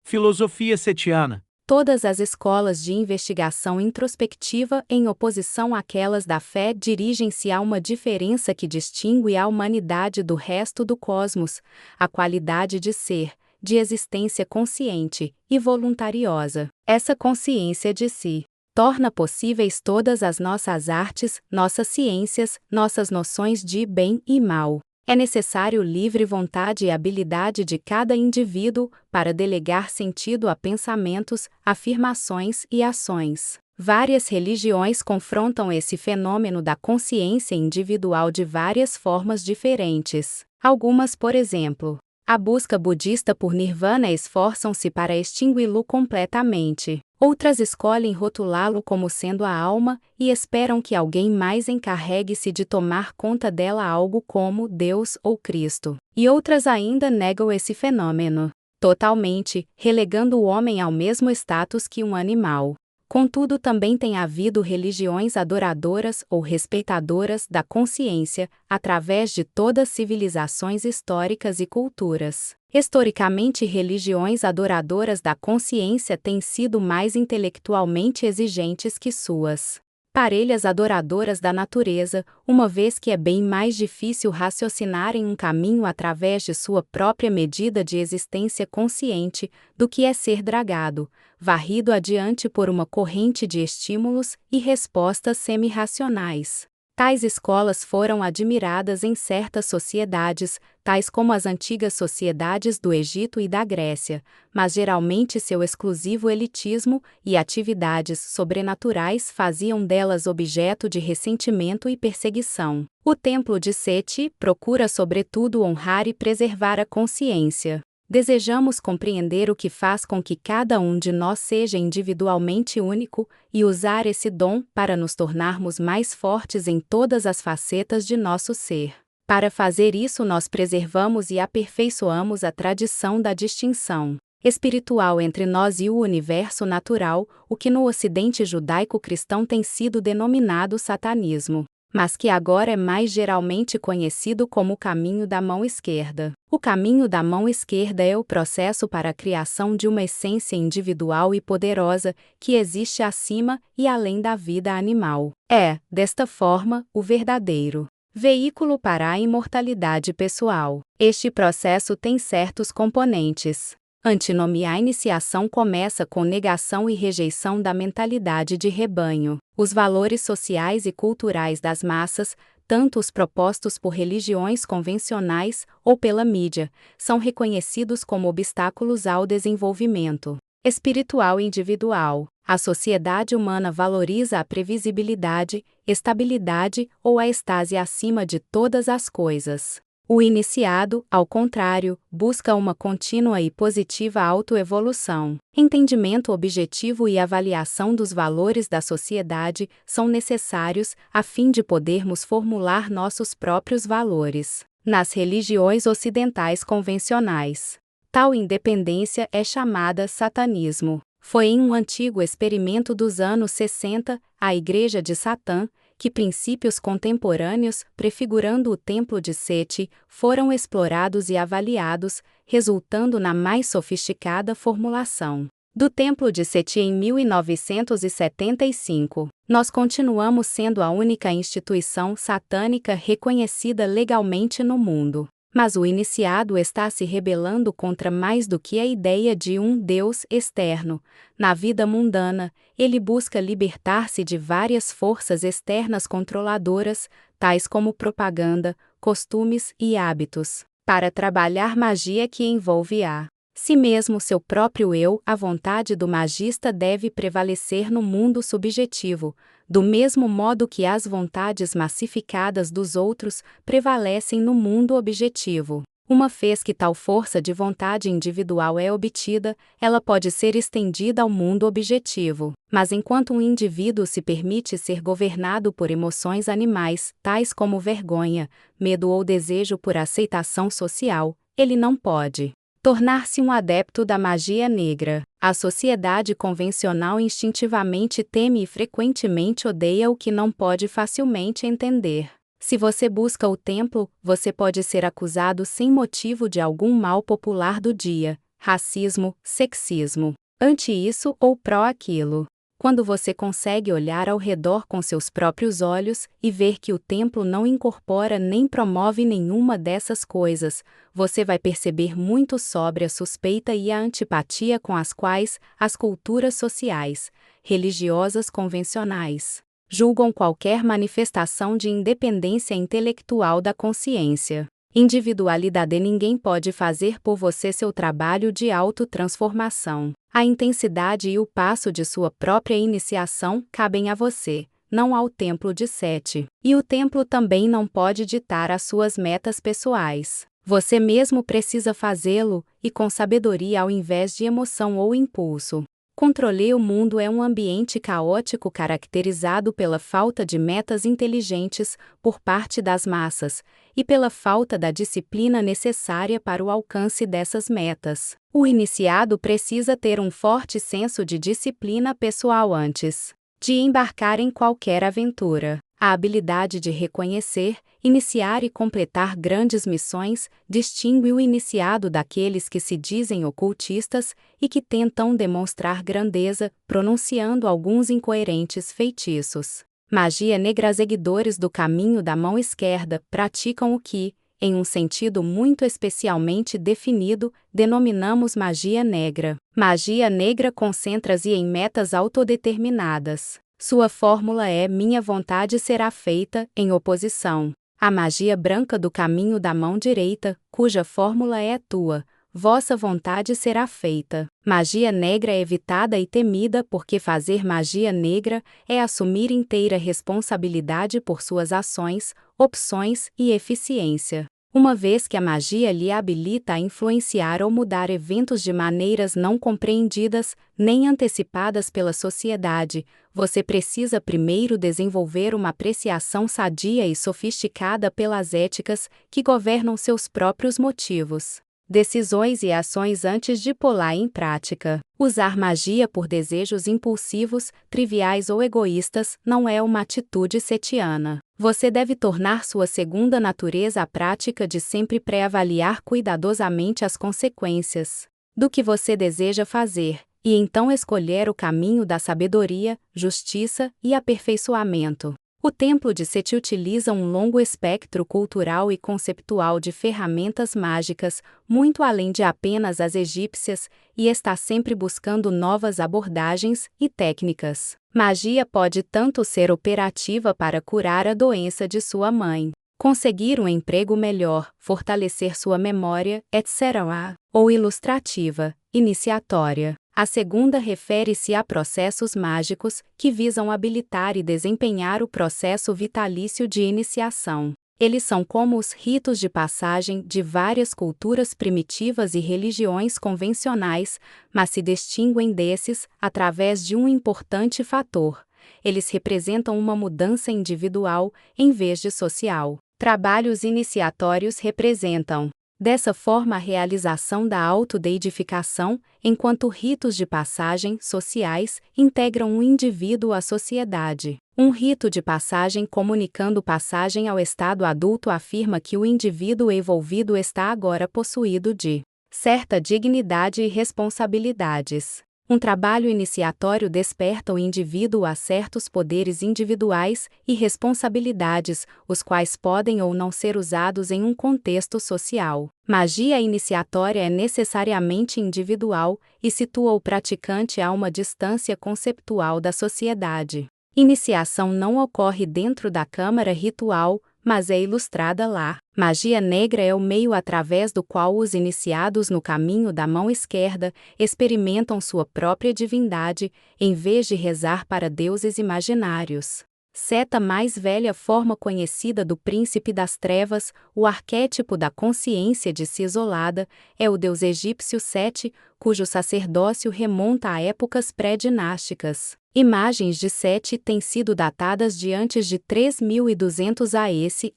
Filosofia setiana. Todas as escolas de investigação introspectiva, em oposição àquelas da fé, dirigem-se a uma diferença que distingue a humanidade do resto do cosmos: a qualidade de ser, de existência consciente e voluntariosa. Essa consciência de si torna possíveis todas as nossas artes, nossas ciências, nossas noções de bem e mal. É necessário livre vontade e habilidade de cada indivíduo para delegar sentido a pensamentos, afirmações e ações. Várias religiões confrontam esse fenômeno da consciência individual de várias formas diferentes. Algumas, por exemplo, a busca budista por nirvana, esforçam-se para extingui-lo completamente. Outras escolhem rotulá-lo como sendo a alma e esperam que alguém mais encarregue-se de tomar conta dela, algo como Deus ou Cristo. E outras ainda negam esse fenômeno totalmente, relegando o homem ao mesmo status que um animal. Contudo, também tem havido religiões adoradoras ou respeitadoras da consciência, através de todas as civilizações históricas e culturas. Historicamente, religiões adoradoras da consciência têm sido mais intelectualmente exigentes que suas parelhas adoradoras da natureza, uma vez que é bem mais difícil raciocinar em um caminho através de sua própria medida de existência consciente do que é ser dragado, varrido adiante por uma corrente de estímulos e respostas semi-racionais. Tais escolas foram admiradas em certas sociedades, tais como as antigas sociedades do Egito e da Grécia, mas geralmente seu exclusivo elitismo e atividades sobrenaturais faziam delas objeto de ressentimento e perseguição. O templo de Seti procura sobretudo honrar e preservar a consciência. Desejamos compreender o que faz com que cada um de nós seja individualmente único e usar esse dom para nos tornarmos mais fortes em todas as facetas de nosso ser. Para fazer isso, nós preservamos e aperfeiçoamos a tradição da distinção espiritual entre nós e o universo natural, o que no Ocidente judaico-cristão tem sido denominado satanismo, mas que agora é mais geralmente conhecido como o caminho da mão esquerda. O caminho da mão esquerda é o processo para a criação de uma essência individual e poderosa que existe acima e além da vida animal. É, desta forma, o verdadeiro veículo para a imortalidade pessoal. Este processo tem certos componentes. Antinomia. A iniciação começa com negação e rejeição da mentalidade de rebanho. Os valores sociais e culturais das massas, tanto os propostos por religiões convencionais ou pela mídia, são reconhecidos como obstáculos ao desenvolvimento espiritual individual. A sociedade humana valoriza a previsibilidade, estabilidade ou a estase acima de todas as coisas. O iniciado, ao contrário, busca uma contínua e positiva autoevolução. Entendimento objetivo e avaliação dos valores da sociedade são necessários a fim de podermos formular nossos próprios valores. Nas religiões ocidentais convencionais, tal independência é chamada satanismo. Foi em um antigo experimento dos anos 60, a Igreja de Satã, que princípios contemporâneos, prefigurando o Templo de Seti, foram explorados e avaliados, resultando na mais sofisticada formulação do Templo de Seti em 1975. Nós continuamos sendo a única instituição satânica reconhecida legalmente no mundo. Mas o iniciado está se rebelando contra mais do que a ideia de um Deus externo. Na vida mundana, ele busca libertar-se de várias forças externas controladoras, tais como propaganda, costumes e hábitos, para trabalhar magia que envolve a si mesmo, seu próprio eu. A vontade do magista deve prevalecer no mundo subjetivo, do mesmo modo que as vontades massificadas dos outros prevalecem no mundo objetivo. Uma vez que tal força de vontade individual é obtida, ela pode ser estendida ao mundo objetivo. Mas enquanto um indivíduo se permite ser governado por emoções animais, tais como vergonha, medo ou desejo por aceitação social, ele não pode tornar-se um adepto da magia negra. A sociedade convencional instintivamente teme e frequentemente odeia o que não pode facilmente entender. Se você busca o templo, você pode ser acusado sem motivo de algum mal popular do dia, racismo, sexismo, anti isso ou pró aquilo. Quando você consegue olhar ao redor com seus próprios olhos e ver que o templo não incorpora nem promove nenhuma dessas coisas, você vai perceber muito sobre a suspeita e a antipatia com as quais as culturas sociais, religiosas convencionais, julgam qualquer manifestação de independência intelectual da consciência. Individualidade. Ninguém pode fazer por você seu trabalho de autotransformação. A intensidade e o passo de sua própria iniciação cabem a você, não ao templo de Sete. E o templo também não pode ditar as suas metas pessoais. Você mesmo precisa fazê-lo, e com sabedoria ao invés de emoção ou impulso. Controle. O mundo é um ambiente caótico caracterizado pela falta de metas inteligentes por parte das massas, e pela falta da disciplina necessária para o alcance dessas metas. O iniciado precisa ter um forte senso de disciplina pessoal antes de embarcar em qualquer aventura. A habilidade de reconhecer, iniciar e completar grandes missões distingue o iniciado daqueles que se dizem ocultistas e que tentam demonstrar grandeza, pronunciando alguns incoerentes feitiços. Magia negra. Seguidores do caminho da mão esquerda praticam o que, em um sentido muito especialmente definido, denominamos magia negra. Magia negra concentra-se em metas autodeterminadas. Sua fórmula é: minha vontade será feita, em oposição à magia branca do caminho da mão direita, cuja fórmula é: tua vossa vontade será feita. Magia negra é evitada e temida porque fazer magia negra é assumir inteira responsabilidade por suas ações, opções e eficiência. Uma vez que a magia lhe habilita a influenciar ou mudar eventos de maneiras não compreendidas, nem antecipadas pela sociedade, você precisa primeiro desenvolver uma apreciação sadia e sofisticada pelas éticas que governam seus próprios motivos, decisões e ações antes de pô-la em prática. Usar magia por desejos impulsivos, triviais ou egoístas não é uma atitude setiana. Você deve tornar sua segunda natureza a prática de sempre pré-avaliar cuidadosamente as consequências do que você deseja fazer, e então escolher o caminho da sabedoria, justiça e aperfeiçoamento. O templo de Seti utiliza um longo espectro cultural e conceptual de ferramentas mágicas, muito além de apenas as egípcias, e está sempre buscando novas abordagens e técnicas. Magia pode tanto ser operativa para curar a doença de sua mãe, conseguir um emprego melhor, fortalecer sua memória, etc., ou ilustrativa, iniciatória. A segunda refere-se a processos mágicos que visam habilitar e desempenhar o processo vitalício de iniciação. Eles são como os ritos de passagem de várias culturas primitivas e religiões convencionais, mas se distinguem desses através de um importante fator: eles representam uma mudança individual em vez de social. Trabalhos iniciatórios representam, dessa forma, a realização da autodeidificação, enquanto ritos de passagem sociais integram um indivíduo à sociedade. Um rito de passagem comunicando passagem ao estado adulto afirma que o indivíduo envolvido está agora possuído de certa dignidade e responsabilidades. Um trabalho iniciatório desperta o indivíduo a certos poderes individuais e responsabilidades, os quais podem ou não ser usados em um contexto social. Magia iniciatória é necessariamente individual e situa o praticante a uma distância conceptual da sociedade. Iniciação não ocorre dentro da câmara ritual, mas é ilustrada lá. Magia negra é o meio através do qual os iniciados no caminho da mão esquerda experimentam sua própria divindade, em vez de rezar para deuses imaginários. Seta mais velha forma conhecida do príncipe das trevas, o arquétipo da consciência de si isolada, é o deus egípcio Sete, cujo sacerdócio remonta a épocas pré-dinásticas. Imagens de Sete têm sido datadas de antes de 3200 a.C.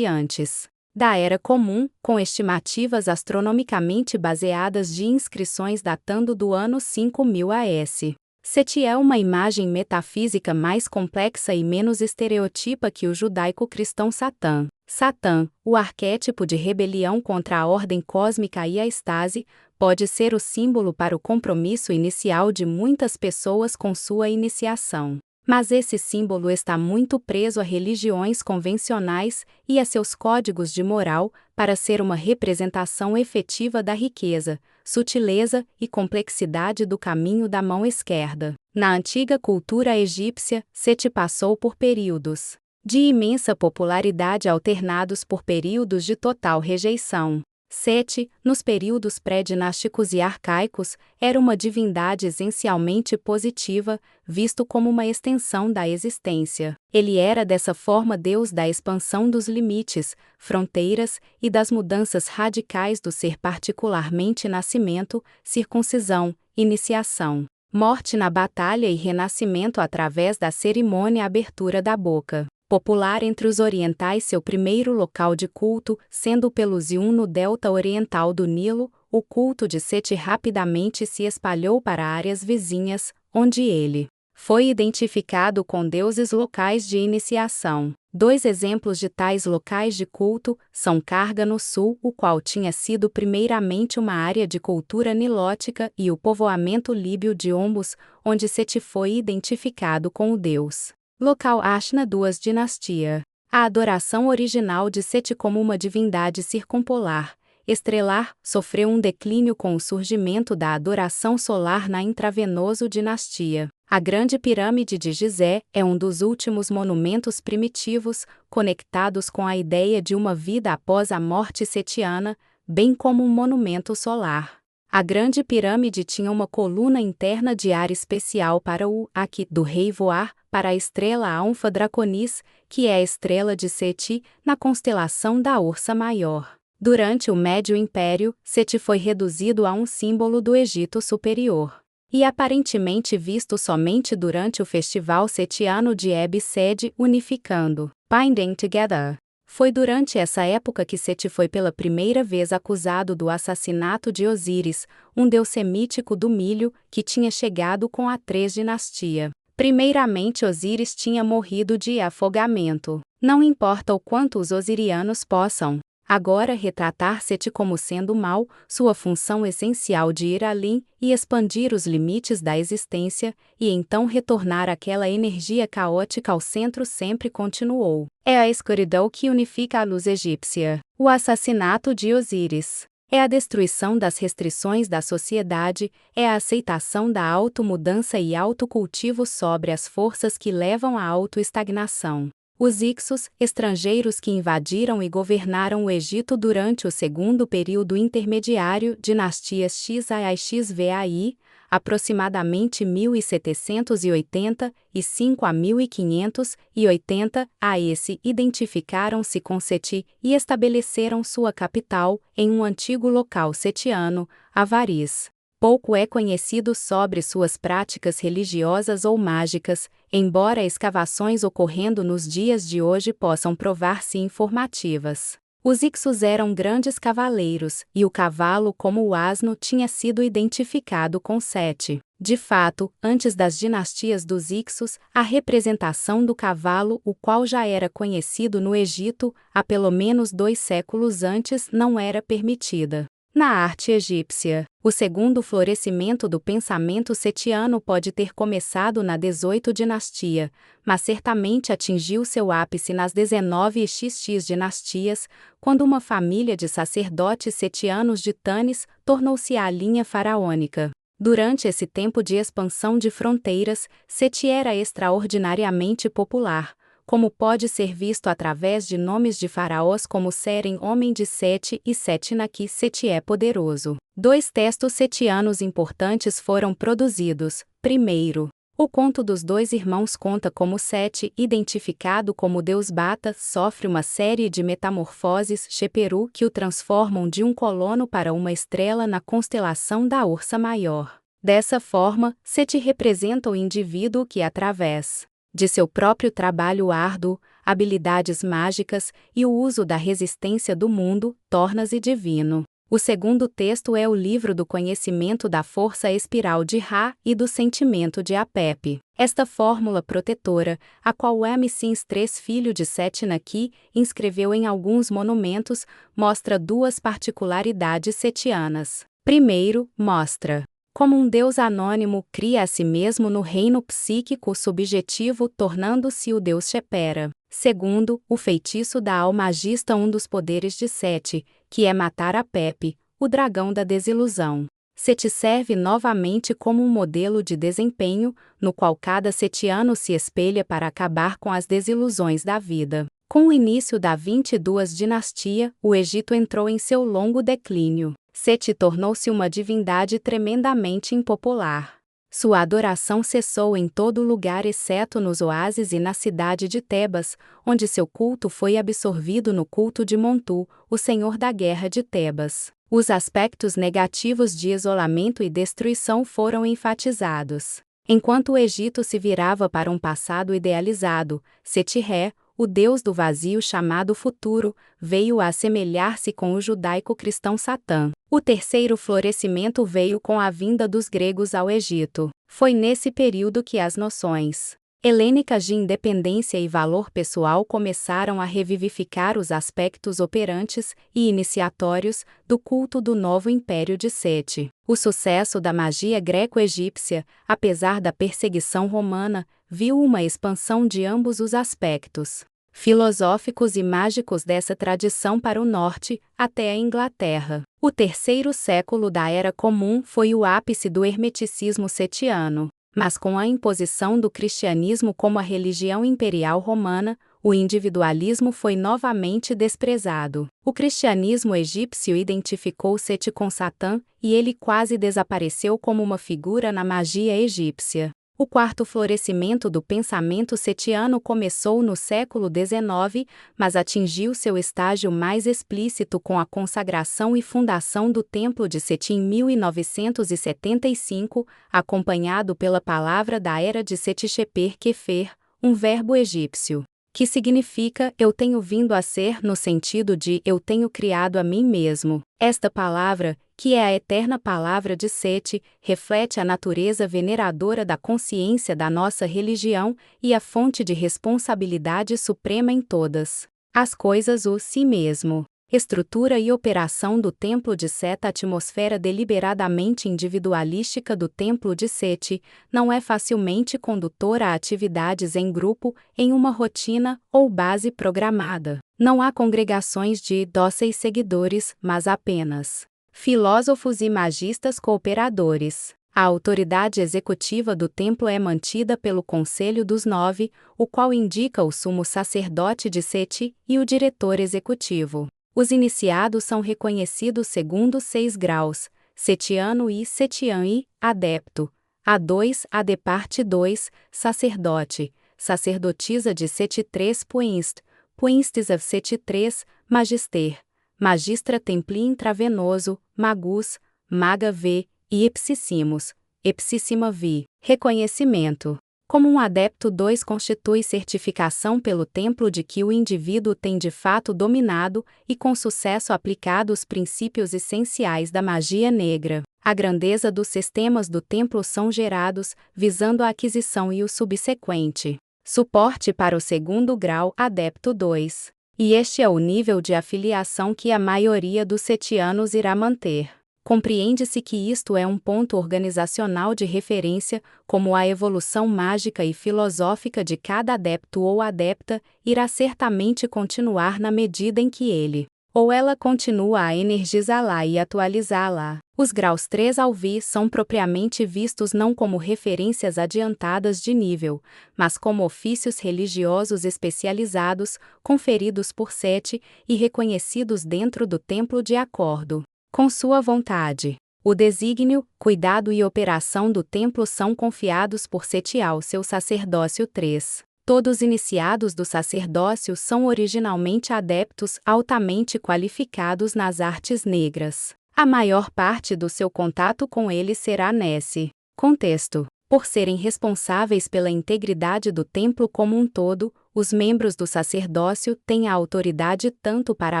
antes da Era Comum, com estimativas astronomicamente baseadas de inscrições datando do ano 5000 a.C. Seti é uma imagem metafísica mais complexa e menos estereotipa que o judaico-cristão Satã. Satã, o arquétipo de rebelião contra a ordem cósmica e a estase, pode ser o símbolo para o compromisso inicial de muitas pessoas com sua iniciação. Mas esse símbolo está muito preso a religiões convencionais e a seus códigos de moral para ser uma representação efetiva da riqueza, sutileza e complexidade do caminho da mão esquerda. Na antiga cultura egípcia, Sete passou por períodos de imensa popularidade alternados por períodos de total rejeição. Sete, nos períodos pré-dinásticos e arcaicos, era uma divindade essencialmente positiva, visto como uma extensão da existência. Ele era dessa forma Deus da expansão dos limites, fronteiras e das mudanças radicais do ser, particularmente nascimento, circuncisão, iniciação, morte na batalha e renascimento através da cerimônia abertura da boca. Popular entre os orientais, seu primeiro local de culto, sendo Pelusium no delta oriental do Nilo, o culto de Sete rapidamente se espalhou para áreas vizinhas, onde ele foi identificado com deuses locais de iniciação. Dois exemplos de tais locais de culto são Karga no sul, o qual tinha sido primeiramente uma área de cultura nilótica, e o povoamento líbio de Ombus, onde Sete foi identificado com o deus local Ashna duas dinastia. A adoração original de Sete como uma divindade circumpolar, estrelar, sofreu um declínio com o surgimento da adoração solar na intravenoso dinastia. A Grande Pirâmide de Gizé é um dos últimos monumentos primitivos conectados com a ideia de uma vida após a morte setiana, bem como um monumento solar. A Grande Pirâmide tinha uma coluna interna de ar especial para o Aki do rei voar para a estrela Alpha Draconis, que é a estrela de Seti, na constelação da Ursa Maior. Durante o Médio Império, Seti foi reduzido a um símbolo do Egito Superior, e aparentemente visto somente durante o festival setiano de Eb-Sed, unificando, binding together. Foi durante essa época que Seti foi pela primeira vez acusado do assassinato de Osíris, um deus semítico do milho, que tinha chegado com a 3 dinastia. Primeiramente, Osíris tinha morrido de afogamento. Não importa o quanto os osirianos possam agora retratar Seti como sendo mau, sua função essencial de ir além e expandir os limites da existência, e então retornar aquela energia caótica ao centro sempre continuou. É a escuridão que unifica a luz egípcia. O assassinato de Osíris é a destruição das restrições da sociedade, é a aceitação da automudança e autocultivo sobre as forças que levam à autoestagnação. Os Ixos, estrangeiros que invadiram e governaram o Egito durante o segundo período intermediário, dinastias Xai e Xvai, aproximadamente 1785 a 1580 a.C., identificaram-se com Seti e estabeleceram sua capital em um antigo local setiano, Avaris. Pouco é conhecido sobre suas práticas religiosas ou mágicas, embora escavações ocorrendo nos dias de hoje possam provar-se informativas. Os Ixos eram grandes cavaleiros, e o cavalo como o asno tinha sido identificado com Sete. De fato, antes das dinastias dos Ixos, a representação do cavalo, o qual já era conhecido no Egito há pelo menos 2 séculos antes, não era permitida. Na arte egípcia, o segundo florescimento do pensamento setiano pode ter começado na 18ª dinastia, mas certamente atingiu seu ápice nas 19 e XX dinastias, quando uma família de sacerdotes setianos de Tanis tornou-se a linha faraônica. Durante esse tempo de expansão de fronteiras, Seti era extraordinariamente popular, como pode ser visto através de nomes de faraós como Seren, homem de Sete, e Setinaki, Seti é poderoso. 2 textos setianos importantes foram produzidos. Primeiro, o Conto dos Dois Irmãos conta como Seti, identificado como deus Bata, sofre uma série de metamorfoses Sheperu que o transformam de um colono para uma estrela na constelação da Ursa Maior. Dessa forma, Seti representa o indivíduo que, através de seu próprio trabalho árduo, habilidades mágicas e o uso da resistência do mundo, torna-se divino. O segundo texto é o livro do conhecimento da força espiral de Ra e do sentimento de Apep. Esta fórmula protetora, a qual Amissins III, filho de Setinaki, inscreveu em alguns monumentos, mostra 2 particularidades setianas. Primeiro, mostra como um Deus anônimo cria a si mesmo no reino psíquico subjetivo, tornando-se o Deus Shepera. Segundo, o feitiço da almagista, um dos poderes de Sete, que é matar a Pepe, o dragão da desilusão. Sete serve novamente como um modelo de desempenho, no qual cada setiano se espelha para acabar com as desilusões da vida. Com o início da 22 dinastia, o Egito entrou em seu longo declínio. Sete tornou-se uma divindade tremendamente impopular. Sua adoração cessou em todo lugar exceto nos oásis e na cidade de Tebas, onde seu culto foi absorvido no culto de Montu, o senhor da guerra de Tebas. Os aspectos negativos de isolamento e destruição foram enfatizados. Enquanto o Egito se virava para um passado idealizado, Seti-Ré, o deus do vazio chamado futuro, veio a assemelhar-se com o judaico-cristão Satã. O terceiro florescimento veio com a vinda dos gregos ao Egito. Foi nesse período que as noções helênicas de independência e valor pessoal começaram a revivificar os aspectos operantes e iniciatórios do culto do novo império de Sete. O sucesso da magia greco-egípcia, apesar da perseguição romana, viu uma expansão de ambos os aspectos filosóficos e mágicos dessa tradição para o norte, até a Inglaterra. O terceiro século da Era Comum foi o ápice do hermeticismo setiano. Mas com a imposição do cristianismo como a religião imperial romana, o individualismo foi novamente desprezado. O cristianismo egípcio identificou Sete com Satã, e ele quase desapareceu como uma figura na magia egípcia. O quarto florescimento do pensamento setiano começou no século XIX, mas atingiu seu estágio mais explícito com a consagração e fundação do Templo de Seti em 1975, acompanhado pela palavra da era de Seti-Sheper-Kefer, um verbo egípcio, que significa eu tenho vindo a ser no sentido de eu tenho criado a mim mesmo. Esta palavra, que é a eterna palavra de Sete, reflete a natureza veneradora da consciência da nossa religião e a fonte de responsabilidade suprema em todas as coisas, o si mesmo. Estrutura e operação do Templo de Seta. A atmosfera deliberadamente individualística do Templo de Seti não é facilmente condutora a atividades em grupo, em uma rotina ou base programada. Não há congregações de dóceis seguidores, mas apenas filósofos e magistas cooperadores. A autoridade executiva do templo é mantida pelo Conselho dos Nove, o qual indica o sumo sacerdote de Seti e o diretor executivo. Os iniciados são reconhecidos segundo 6 graus, setiano e setian e adepto. A2, AD parte 2, sacerdote, sacerdotisa de Seti 3 Puinst, Puinstes of Seti 3, magister, magistra templi intravenoso, magus, maga V, e ipsissimus, ipsissima vi. Reconhecimento. Como um adepto 2 constitui certificação pelo templo de que o indivíduo tem de fato dominado e com sucesso aplicado os princípios essenciais da magia negra. A grandeza dos sistemas do templo são gerados, visando a aquisição e o subsequente suporte para o segundo grau adepto 2. E este é o nível de afiliação que a maioria dos setianos irá manter. Compreende-se que isto é um ponto organizacional de referência, como a evolução mágica e filosófica de cada adepto ou adepta irá certamente continuar na medida em que ele ou ela continua a energizá-la e atualizá-la. Os graus 3 ao Vi são propriamente vistos não como referências adiantadas de nível, mas como ofícios religiosos especializados, conferidos por Sete e reconhecidos dentro do templo de acordo com sua vontade. O desígnio, cuidado e operação do templo são confiados por Seti ao seu sacerdócio 3. Todos iniciados do sacerdócio são originalmente adeptos altamente qualificados nas artes negras. A maior parte do seu contato com ele será nesse contexto. Por serem responsáveis pela integridade do templo como um todo, os membros do sacerdócio têm a autoridade tanto para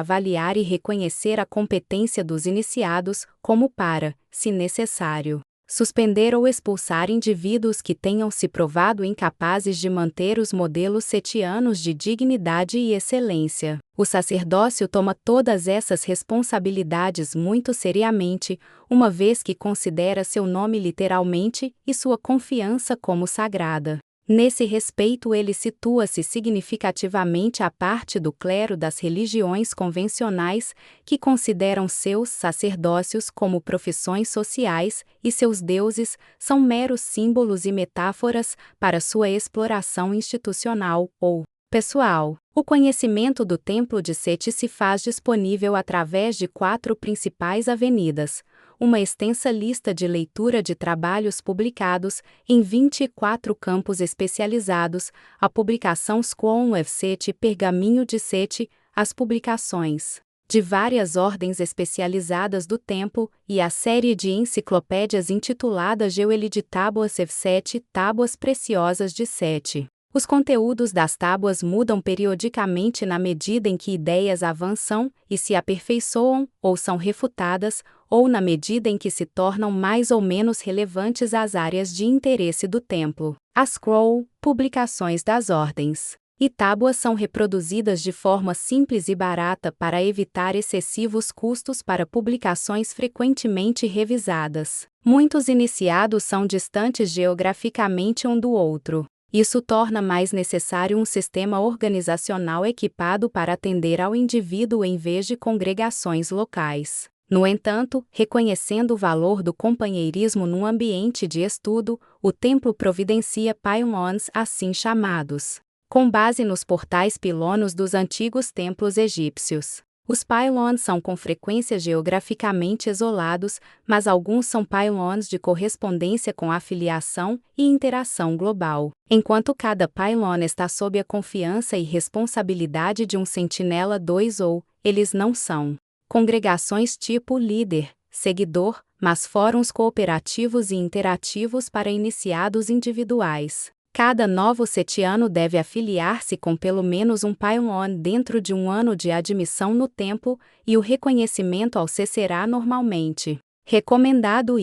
avaliar e reconhecer a competência dos iniciados, como para, se necessário, suspender ou expulsar indivíduos que tenham se provado incapazes de manter os modelos setianos de dignidade e excelência. O sacerdócio toma todas essas responsabilidades muito seriamente, uma vez que considera seu nome literalmente e sua confiança como sagrada. Nesse respeito, ele situa-se significativamente à parte do clero das religiões convencionais, que consideram seus sacerdócios como profissões sociais, e seus deuses são meros símbolos e metáforas para sua exploração institucional ou pessoal. O conhecimento do Templo de Sete se faz disponível através de 4 principais avenidas. Uma extensa lista de leitura de trabalhos publicados em 24 campos especializados, a publicação Squon of Sete Pergaminho de Sete, as publicações de várias ordens especializadas do templo e a série de enciclopédias intitulada Jewel de Tábuas of Sete, Tábuas Preciosas de Sete. Os conteúdos das tábuas mudam periodicamente na medida em que ideias avançam e se aperfeiçoam, ou são refutadas, ou na medida em que se tornam mais ou menos relevantes às áreas de interesse do templo. As scroll, publicações das ordens e tábuas são reproduzidas de forma simples e barata para evitar excessivos custos para publicações frequentemente revisadas. Muitos iniciados são distantes geograficamente um do outro. Isso torna mais necessário um sistema organizacional equipado para atender ao indivíduo em vez de congregações locais. No entanto, reconhecendo o valor do companheirismo num ambiente de estudo, o templo providencia pylons assim chamados, com base nos portais pilonos dos antigos templos egípcios. Os pylons são com frequência geograficamente isolados, mas alguns são pylons de correspondência com afiliação e interação global. Enquanto cada pylon está sob a confiança e responsabilidade de um sentinela 2 ou, eles não são congregações tipo líder, seguidor, mas fóruns cooperativos e interativos para iniciados individuais. Cada novo setiano deve afiliar-se com pelo menos um pylon dentro de um ano de admissão no templo, e o reconhecimento ao se será normalmente recomendado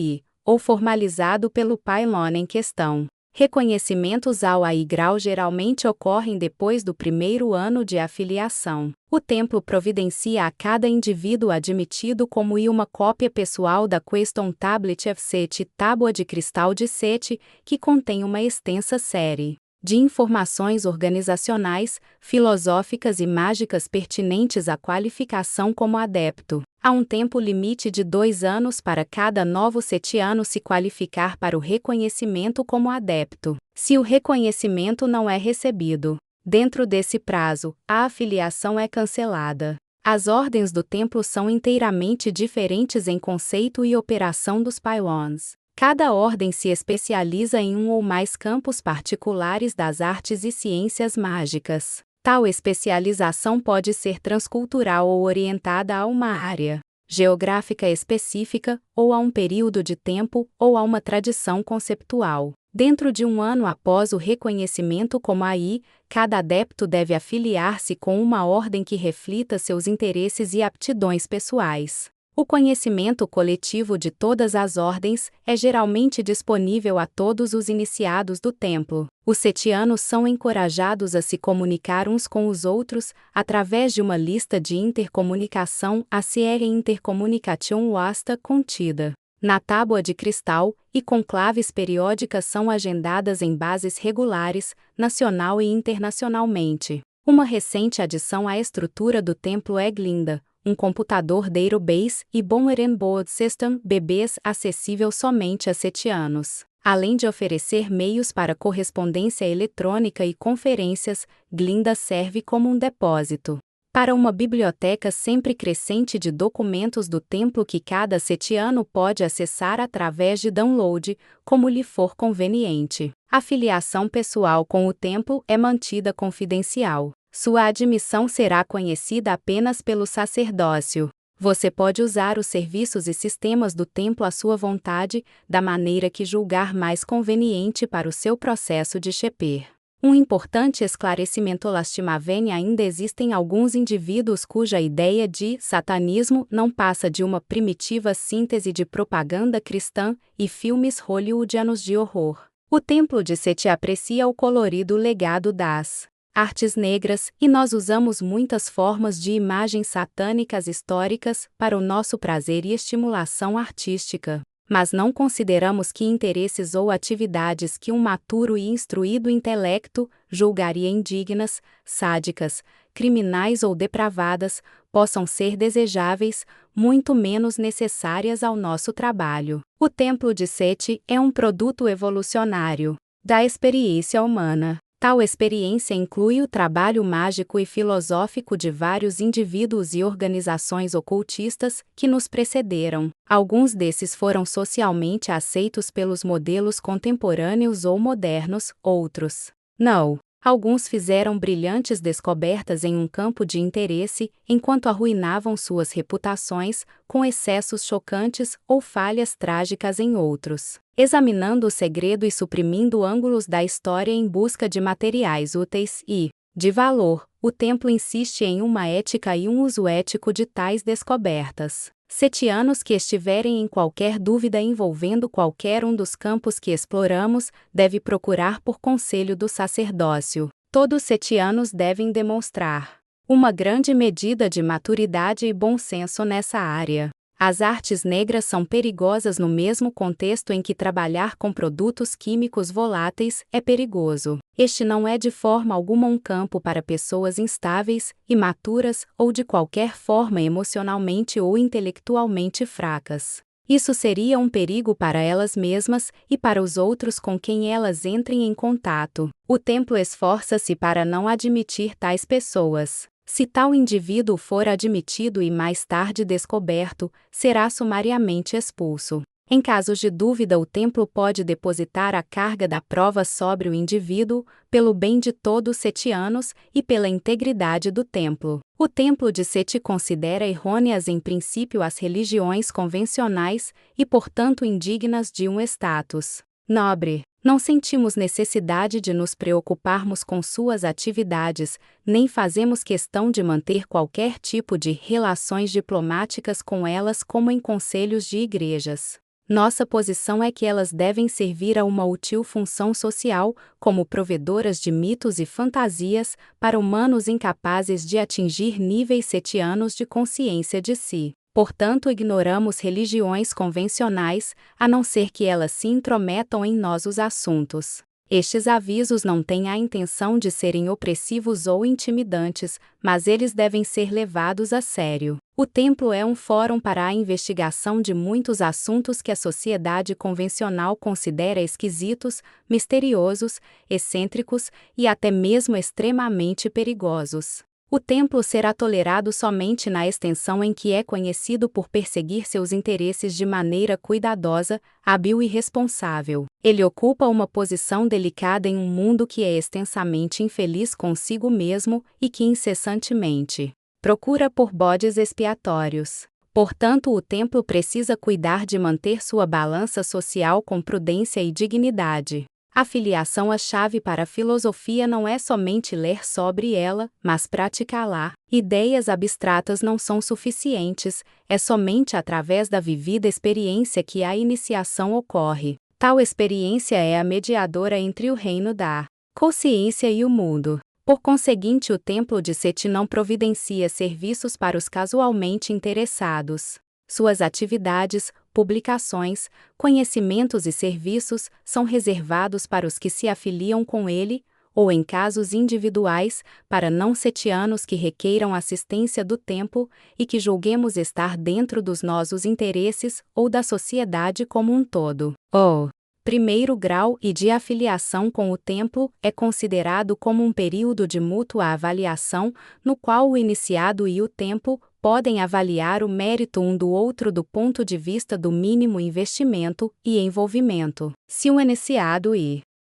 ou formalizado pelo pylon em questão. Reconhecimentos ao AI grau geralmente ocorrem depois do primeiro ano de afiliação. O templo providencia a cada indivíduo admitido como uma cópia pessoal da Question Tablet of Sete, tábua de cristal de Sete, que contém uma extensa série de informações organizacionais, filosóficas e mágicas pertinentes à qualificação como adepto. Há um tempo limite de 2 anos para cada novo setiano se qualificar para o reconhecimento como adepto. Se o reconhecimento não é recebido dentro desse prazo, a afiliação é cancelada. As ordens do templo são inteiramente diferentes em conceito e operação dos pylons. Cada ordem se especializa em um ou mais campos particulares das artes e ciências mágicas. Tal especialização pode ser transcultural ou orientada a uma área geográfica específica, ou a um período de tempo, ou a uma tradição conceptual. Dentro de um ano após o reconhecimento como AI, cada adepto deve afiliar-se com uma ordem que reflita seus interesses e aptidões pessoais. O conhecimento coletivo de todas as ordens é geralmente disponível a todos os iniciados do templo. Os setianos são encorajados a se comunicar uns com os outros através de uma lista de intercomunicação, a CR Intercommunication Wasta contida na tábua de cristal, e conclaves periódicas são agendadas em bases regulares, nacional e internacionalmente. Uma recente adição à estrutura do templo é Glinda, um computador database e Board Board System (BBS) acessível somente a setianos. Além de oferecer meios para correspondência eletrônica e conferências, Glinda serve como um depósito para uma biblioteca sempre crescente de documentos do templo que cada setiano pode acessar através de download, como lhe for conveniente. A filiação pessoal com o templo é mantida confidencial. Sua admissão será conhecida apenas pelo sacerdócio. Você pode usar os serviços e sistemas do templo à sua vontade, da maneira que julgar mais conveniente para o seu processo de sheper. Um importante esclarecimento: lastimavene, ainda existem alguns indivíduos cuja ideia de satanismo não passa de uma primitiva síntese de propaganda cristã e filmes hollywoodianos de horror. O Templo de Sete aprecia o colorido legado das artes negras, e nós usamos muitas formas de imagens satânicas históricas para o nosso prazer e estimulação artística. Mas não consideramos que interesses ou atividades que um maturo e instruído intelecto julgaria indignas, sádicas, criminais ou depravadas, possam ser desejáveis, muito menos necessárias ao nosso trabalho. O Templo de Sete é um produto evolucionário da experiência humana. Tal experiência inclui o trabalho mágico e filosófico de vários indivíduos e organizações ocultistas que nos precederam. Alguns desses foram socialmente aceitos pelos modelos contemporâneos ou modernos, outros não. Alguns fizeram brilhantes descobertas em um campo de interesse, enquanto arruinavam suas reputações, com excessos chocantes ou falhas trágicas em outros. Examinando o segredo e suprimindo ângulos da história em busca de materiais úteis e de valor, o Templo insiste em uma ética e um uso ético de tais descobertas. Setianos que estiverem em qualquer dúvida envolvendo qualquer um dos campos que exploramos, deve procurar por conselho do sacerdócio. Todos setianos devem demonstrar uma grande medida de maturidade e bom senso nessa área. As artes negras são perigosas no mesmo contexto em que trabalhar com produtos químicos voláteis é perigoso. Este não é de forma alguma um campo para pessoas instáveis, imaturas ou de qualquer forma emocionalmente ou intelectualmente fracas. Isso seria um perigo para elas mesmas e para os outros com quem elas entrem em contato. O Templo esforça-se para não admitir tais pessoas. Se tal indivíduo for admitido e mais tarde descoberto, será sumariamente expulso. Em casos de dúvida, o Templo pode depositar a carga da prova sobre o indivíduo, pelo bem de todos os setianos e pela integridade do Templo. O Templo de Sete considera errôneas em princípio as religiões convencionais e, portanto, indignas de um status nobre. Não sentimos necessidade de nos preocuparmos com suas atividades, nem fazemos questão de manter qualquer tipo de relações diplomáticas com elas como em conselhos de igrejas. Nossa posição é que elas devem servir a uma útil função social, como provedoras de mitos e fantasias, para humanos incapazes de atingir níveis setianos de consciência de si. Portanto, ignoramos religiões convencionais, a não ser que elas se intrometam em nossos assuntos. Estes avisos não têm a intenção de serem opressivos ou intimidantes, mas eles devem ser levados a sério. O Templo é um fórum para a investigação de muitos assuntos que a sociedade convencional considera esquisitos, misteriosos, excêntricos e até mesmo extremamente perigosos. O Templo será tolerado somente na extensão em que é conhecido por perseguir seus interesses de maneira cuidadosa, hábil e responsável. Ele ocupa uma posição delicada em um mundo que é extensamente infeliz consigo mesmo e que incessantemente procura por bodes expiatórios. Portanto, o Templo precisa cuidar de manter sua balança social com prudência e dignidade. A filiação à chave para a filosofia não é somente ler sobre ela, mas praticá-la. Ideias abstratas não são suficientes, é somente através da vivida experiência que a iniciação ocorre. Tal experiência é a mediadora entre o reino da consciência e o mundo. Por conseguinte, o Templo de Sete não providencia serviços para os casualmente interessados. Suas atividades, publicações, conhecimentos e serviços são reservados para os que se afiliam com ele, ou em casos individuais, para não setianos que requeiram assistência do Templo e que julguemos estar dentro dos nossos interesses ou da sociedade como um todo. O primeiro grau e de afiliação com o Templo é considerado como um período de mútua avaliação, no qual o iniciado e o Templo podem avaliar o mérito um do outro do ponto de vista do mínimo investimento e envolvimento. Se um iniciado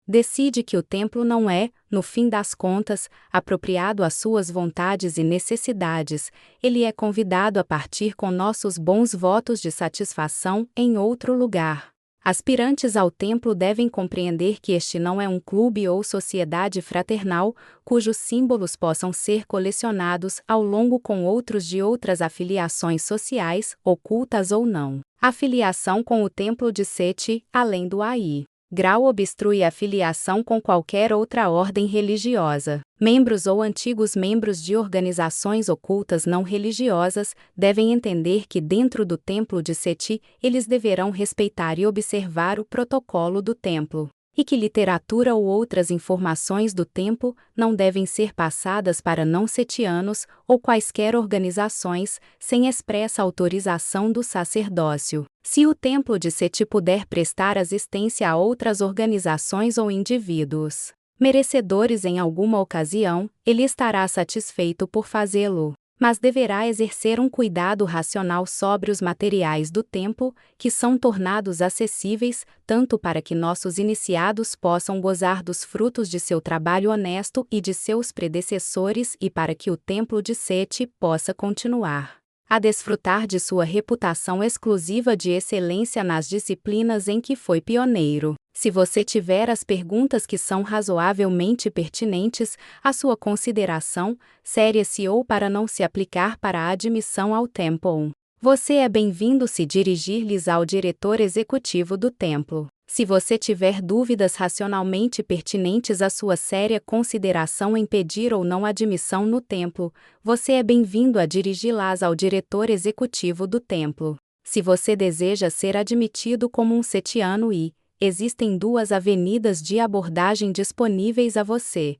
decide que o Templo não é, no fim das contas, apropriado às suas vontades e necessidades, ele é convidado a partir com nossos bons votos de satisfação em outro lugar. Aspirantes ao templo devem compreender que este não é um clube ou sociedade fraternal, cujos símbolos possam ser colecionados ao longo com outros de outras afiliações sociais, ocultas ou não. Afiliação com o templo de Seti, além do AI. Grau obstrui a filiação com qualquer outra ordem religiosa. Membros ou antigos membros de organizações ocultas não religiosas devem entender que dentro do templo de Seti, eles deverão respeitar e observar o protocolo do templo, e que literatura ou outras informações do templo não devem ser passadas para não-setianos ou quaisquer organizações sem expressa autorização do sacerdócio. Se o templo de Seti puder prestar assistência a outras organizações ou indivíduos merecedores em alguma ocasião, ele estará satisfeito por fazê-lo, mas deverá exercer um cuidado racional sobre os materiais do templo, que são tornados acessíveis, tanto para que nossos iniciados possam gozar dos frutos de seu trabalho honesto e de seus predecessores e para que o templo de Seti possa continuar a desfrutar de sua reputação exclusiva de excelência nas disciplinas em que foi pioneiro. Se você tiver as perguntas que são razoavelmente pertinentes à sua consideração, séria-se ou para não se aplicar para a admissão ao templo, você é bem-vindo se dirigir-lhes ao diretor executivo do templo. Se você tiver dúvidas racionalmente pertinentes à sua séria consideração em pedir ou não admissão no templo, você é bem-vindo a dirigi-las ao diretor executivo do templo. Se você deseja ser admitido como um setiano existem duas avenidas de abordagem disponíveis a você.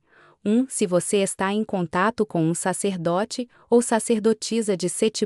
Se você está em contato com um sacerdote ou sacerdotisa de Seti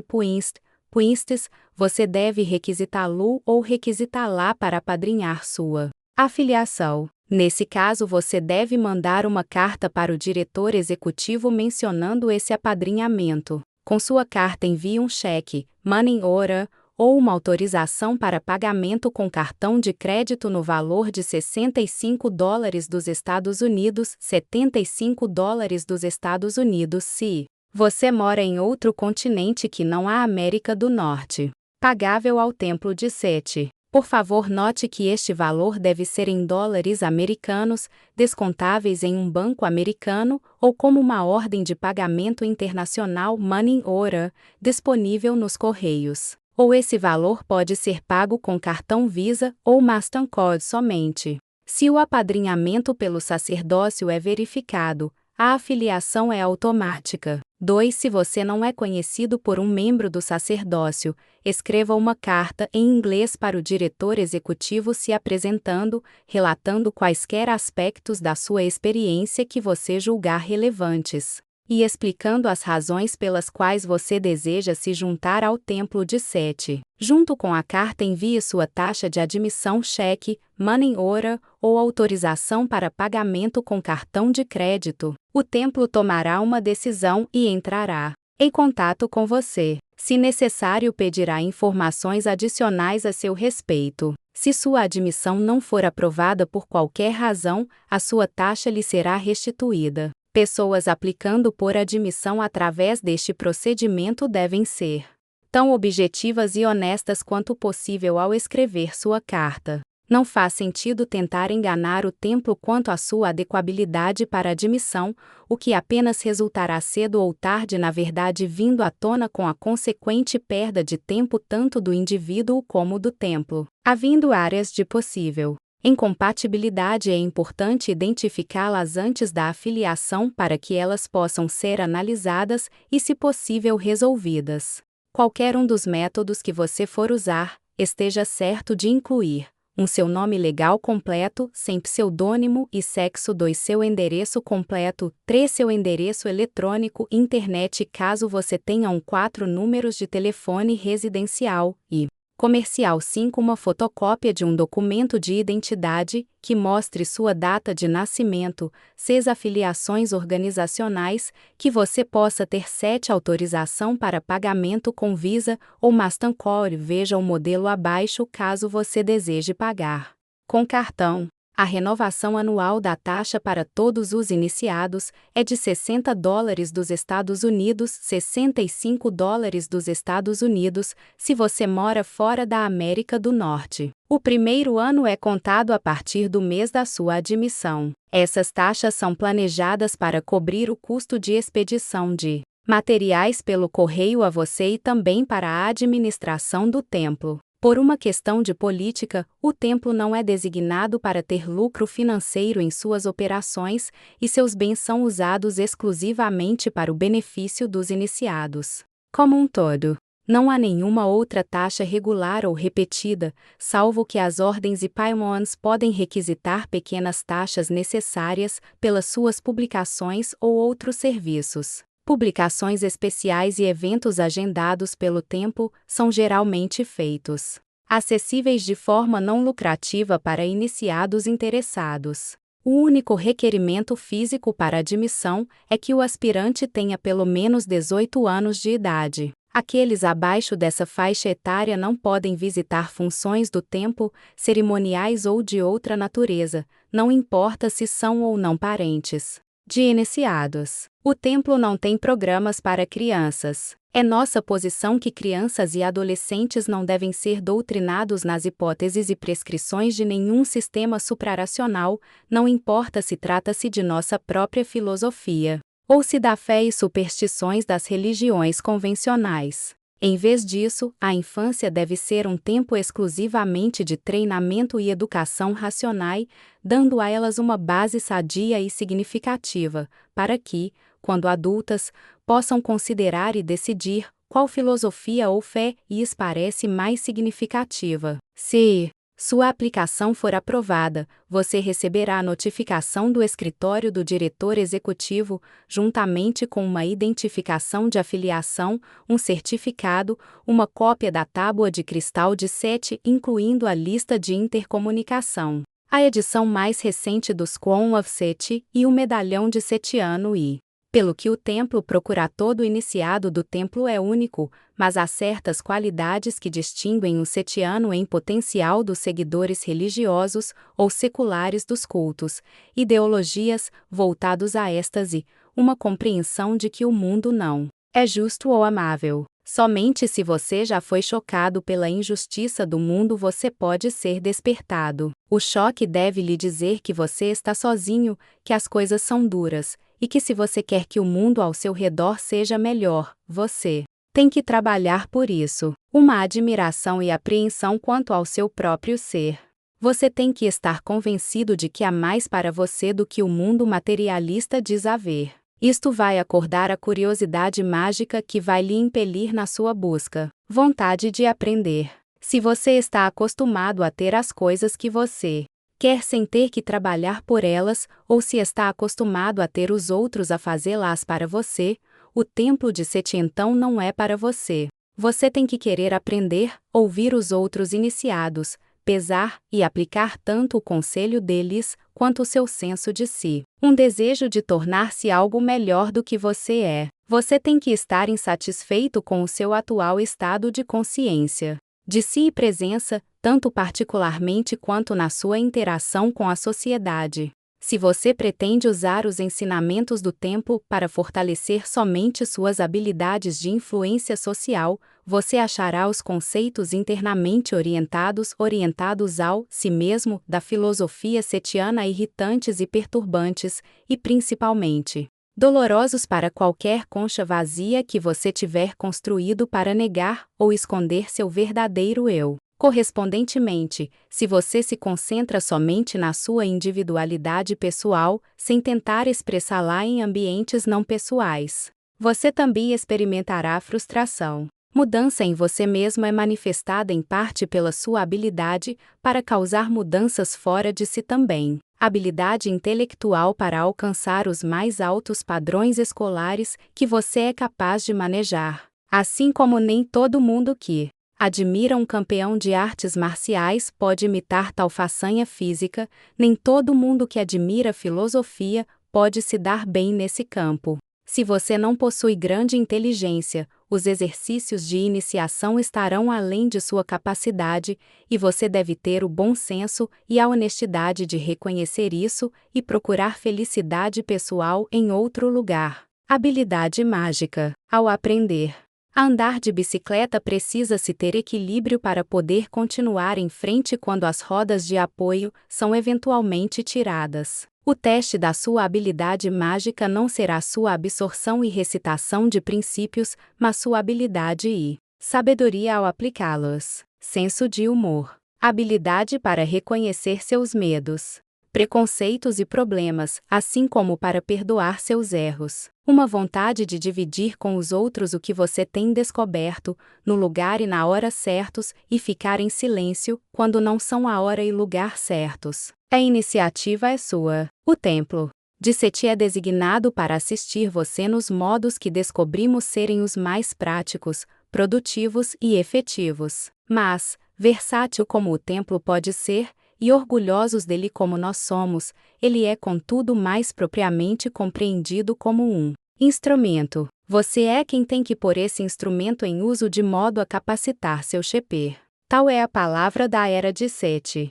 Puistes, você deve requisitá-lo ou requisitá-la para apadrinhar sua afiliação. Nesse caso, você deve mandar uma carta para o diretor executivo mencionando esse apadrinhamento. Com sua carta, envie um cheque, money order, ou uma autorização para pagamento com cartão de crédito no valor de $65 dos Estados Unidos, $75 dos Estados Unidos se você mora em outro continente que não a América do Norte. Pagável ao templo de Seti. Por favor, note que este valor deve ser em dólares americanos, descontáveis em um banco americano ou como uma ordem de pagamento internacional money order, disponível nos correios. Ou esse valor pode ser pago com cartão Visa ou Mastercard somente. Se o apadrinhamento pelo sacerdócio é verificado, a afiliação é automática. 2. Se você não é conhecido por um membro do sacerdócio, escreva uma carta em inglês para o diretor executivo se apresentando, relatando quaisquer aspectos da sua experiência que você julgar relevantes, e explicando as razões pelas quais você deseja se juntar ao templo de Seti. Junto com a carta, envie sua taxa de admissão, cheque, money order ou autorização para pagamento com cartão de crédito. O templo tomará uma decisão e entrará em contato com você. Se necessário, pedirá informações adicionais a seu respeito. Se sua admissão não for aprovada por qualquer razão, a sua taxa lhe será restituída. Pessoas aplicando por admissão através deste procedimento devem ser tão objetivas e honestas quanto possível ao escrever sua carta. Não faz sentido tentar enganar o templo quanto à sua adequabilidade para admissão, o que apenas resultará cedo ou tarde na verdade vindo à tona com a consequente perda de tempo tanto do indivíduo como do templo. Havendo áreas de possível incompatibilidade, é importante identificá-las antes da afiliação para que elas possam ser analisadas e, se possível, resolvidas. Qualquer um dos métodos que você for usar, esteja certo de incluir seu nome legal completo, sem pseudônimo e sexo. 2. Seu endereço completo. 3. Seu endereço eletrônico, internet caso você tenha 4 números de telefone residencial e comercial. 5. Uma fotocópia de um documento de identidade que mostre sua data de nascimento. 6. Afiliações organizacionais que você possa ter. 7. Autorização para pagamento com Visa ou Mastercard. Veja o modelo abaixo caso você deseje pagar com cartão. A renovação anual da taxa para todos os iniciados é de $60 dos Estados Unidos, $65 dos Estados Unidos, se você mora fora da América do Norte. O primeiro ano é contado a partir do mês da sua admissão. Essas taxas são planejadas para cobrir o custo de expedição de materiais pelo correio a você e também para a administração do templo. Por uma questão de política, o templo não é designado para ter lucro financeiro em suas operações, e seus bens são usados exclusivamente para o benefício dos iniciados. Como um todo, não há nenhuma outra taxa regular ou repetida, salvo que as ordens e pylons podem requisitar pequenas taxas necessárias pelas suas publicações ou outros serviços. Publicações especiais e eventos agendados pelo templo são geralmente feitos acessíveis de forma não lucrativa para iniciados interessados. O único requerimento físico para admissão é que o aspirante tenha pelo menos 18 anos de idade. Aqueles abaixo dessa faixa etária não podem visitar funções do templo, cerimoniais ou de outra natureza, não importa se são ou não parentes de iniciados. O templo não tem programas para crianças. É nossa posição que crianças e adolescentes não devem ser doutrinados nas hipóteses e prescrições de nenhum sistema suprarracional, não importa se trata-se de nossa própria filosofia, ou se da fé e superstições das religiões convencionais. Em vez disso, a infância deve ser um tempo exclusivamente de treinamento e educação racional, dando a elas uma base sadia e significativa, para que, quando adultas, possam considerar e decidir qual filosofia ou fé lhes parece mais significativa. Se sua aplicação for aprovada, você receberá a notificação do escritório do diretor executivo, juntamente com uma identificação de afiliação, um certificado, uma cópia da tábua de cristal de Sete, incluindo a lista de intercomunicação, a edição mais recente dos Quorum of Seti e o medalhão de Setiano e pelo que o templo procura todo iniciado do templo é único, mas há certas qualidades que distinguem o setiano em potencial dos seguidores religiosos ou seculares dos cultos, ideologias voltados a êxtase, uma compreensão de que o mundo não é justo ou amável. Somente se você já foi chocado pela injustiça do mundo você pode ser despertado. O choque deve lhe dizer que você está sozinho, que as coisas são duras, e que se você quer que o mundo ao seu redor seja melhor, você tem que trabalhar por isso. Uma admiração e apreensão quanto ao seu próprio ser. Você tem que estar convencido de que há mais para você do que o mundo materialista diz haver. Isto vai acordar a curiosidade mágica que vai lhe impelir na sua busca, vontade de aprender. Se você está acostumado a ter as coisas que você quer sem ter que trabalhar por elas, ou se está acostumado a ter os outros a fazê-las para você, o templo de Seti então não é para você. Você tem que querer aprender, ouvir os outros iniciados, pesar e aplicar tanto o conselho deles, quanto o seu senso de si. Um desejo de tornar-se algo melhor do que você é. Você tem que estar insatisfeito com o seu atual estado de consciência, de si e presença, tanto particularmente quanto na sua interação com a sociedade. Se você pretende usar os ensinamentos do templo para fortalecer somente suas habilidades de influência social, você achará os conceitos internamente orientados ao si mesmo da filosofia setiana irritantes e perturbantes, e principalmente dolorosos para qualquer concha vazia que você tiver construído para negar ou esconder seu verdadeiro eu. Correspondentemente, se você se concentra somente na sua individualidade pessoal, sem tentar expressá-la em ambientes não pessoais, você também experimentará frustração. Mudança em você mesmo é manifestada em parte pela sua habilidade para causar mudanças fora de si também. Habilidade intelectual para alcançar os mais altos padrões escolares que você é capaz de manejar. Assim como nem todo mundo que admira um campeão de artes marciais pode imitar tal façanha física, nem todo mundo que admira filosofia pode se dar bem nesse campo. Se você não possui grande inteligência, os exercícios de iniciação estarão além de sua capacidade, e você deve ter o bom senso e a honestidade de reconhecer isso e procurar felicidade pessoal em outro lugar. Habilidade mágica. Ao aprender a andar de bicicleta, precisa-se ter equilíbrio para poder continuar em frente quando as rodas de apoio são eventualmente tiradas. O teste da sua habilidade mágica não será sua absorção e recitação de princípios, mas sua habilidade e sabedoria ao aplicá-los. Senso de humor. Habilidade para reconhecer seus medos, preconceitos e problemas, assim como para perdoar seus erros. Uma vontade de dividir com os outros o que você tem descoberto, no lugar e na hora certos, e ficar em silêncio, quando não são a hora e lugar certos. A iniciativa é sua. O templo de Seti é designado para assistir você nos modos que descobrimos serem os mais práticos, produtivos e efetivos. Mas, versátil como o templo pode ser, e orgulhosos dele como nós somos, ele é contudo mais propriamente compreendido como um instrumento. Você é quem tem que pôr esse instrumento em uso de modo a capacitar seu Sheper. Tal é a palavra da era de Seti.